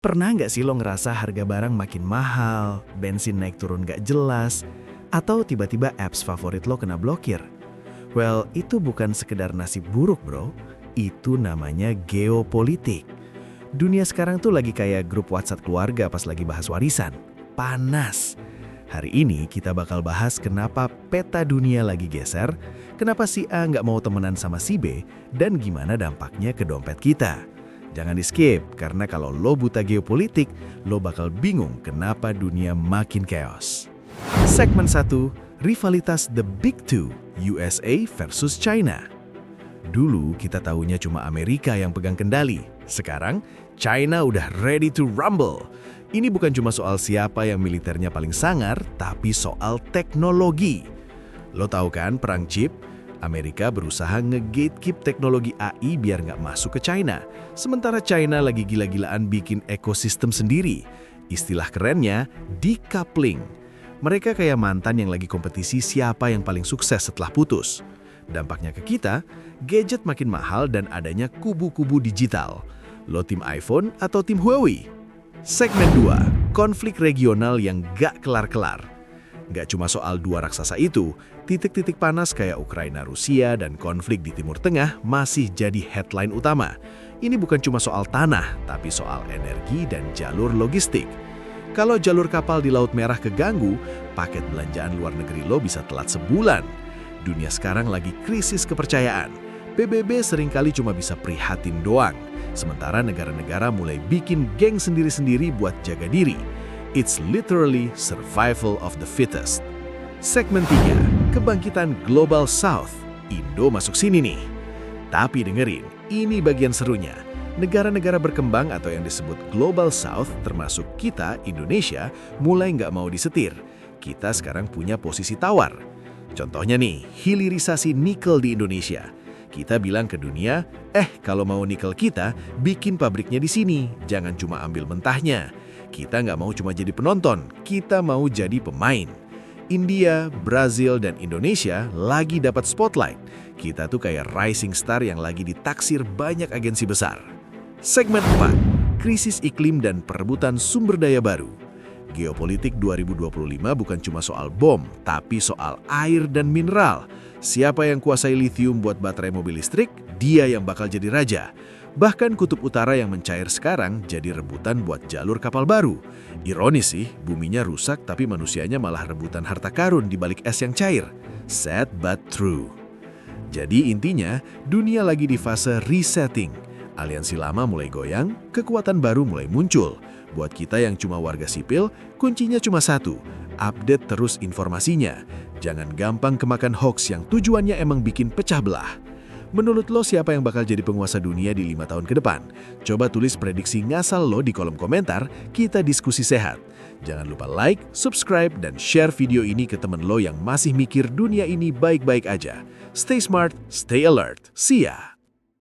Pernah nggak sih lo ngerasa harga barang makin mahal, bensin naik turun nggak jelas, atau tiba-tiba apps favorit lo kena blokir? Well, itu bukan sekedar nasib buruk bro, itu namanya geopolitik. Dunia sekarang tuh lagi kayak grup WhatsApp keluarga pas lagi bahas warisan. Panas. Hari ini kita bakal bahas kenapa peta dunia lagi geser, kenapa si A nggak mau temenan sama si B, dan gimana dampaknya ke dompet kita. Jangan di-skip, karena kalau lo buta geopolitik, lo bakal bingung kenapa dunia makin chaos. Segmen 1, rivalitas The Big Two, USA versus China. Dulu kita tahunya cuma Amerika yang pegang kendali. Sekarang, China udah ready to rumble. Ini bukan cuma soal siapa yang militernya paling sangar, tapi soal teknologi. Lo tahu kan perang chip? Amerika berusaha nge-gatekeep teknologi AI biar nggak masuk ke China. Sementara China lagi gila-gilaan bikin ekosistem sendiri. Istilah kerennya, decoupling. Mereka kayak mantan yang lagi kompetisi siapa yang paling sukses setelah putus. Dampaknya ke kita, gadget makin mahal dan adanya kubu-kubu digital. Lo tim iPhone atau tim Huawei? Segmen 2, konflik regional yang gak kelar-kelar. Gak cuma soal dua raksasa itu, titik-titik panas kayak Ukraina-Rusia dan konflik di Timur Tengah masih jadi headline utama. Ini bukan cuma soal tanah, tapi soal energi dan jalur logistik. Kalau jalur kapal di Laut Merah keganggu, paket belanjaan luar negeri lo bisa telat sebulan. Dunia sekarang lagi krisis kepercayaan. PBB seringkali cuma bisa prihatin doang. Sementara negara-negara mulai bikin geng sendiri-sendiri buat jaga diri. It's literally survival of the fittest. Segmen 3, kebangkitan Global South. Indo masuk sini nih. Tapi dengerin, ini bagian serunya. Negara-negara berkembang atau yang disebut Global South, termasuk kita, Indonesia, mulai nggak mau disetir. Kita sekarang punya posisi tawar. Contohnya nih, hilirisasi nikel di Indonesia. Kita bilang ke dunia, kalau mau nikel kita, bikin pabriknya di sini, jangan cuma ambil mentahnya. Kita nggak mau cuma jadi penonton, kita mau jadi pemain. India, Brazil, dan Indonesia lagi dapat spotlight. Kita tuh kayak rising star yang lagi ditaksir banyak agensi besar. Segmen 4, krisis iklim dan perebutan sumber daya baru. Geopolitik 2025 bukan cuma soal bom, tapi soal air dan mineral. Siapa yang kuasai lithium buat baterai mobil listrik, dia yang bakal jadi raja. Bahkan kutub utara yang mencair sekarang jadi rebutan buat jalur kapal baru. Ironis sih, buminya rusak tapi manusianya malah rebutan harta karun di balik es yang cair. Sad but true. Jadi intinya, dunia lagi di fase resetting. Aliansi lama mulai goyang, kekuatan baru mulai muncul. Buat kita yang cuma warga sipil, kuncinya cuma satu, update terus informasinya. Jangan gampang kemakan hoax yang tujuannya emang bikin pecah belah. Menurut lo siapa yang bakal jadi penguasa dunia di 5 tahun ke depan? Coba tulis prediksi ngasal lo di kolom komentar, kita diskusi sehat. Jangan lupa like, subscribe, dan share video ini ke temen lo yang masih mikir dunia ini baik-baik aja. Stay smart, stay alert. See ya!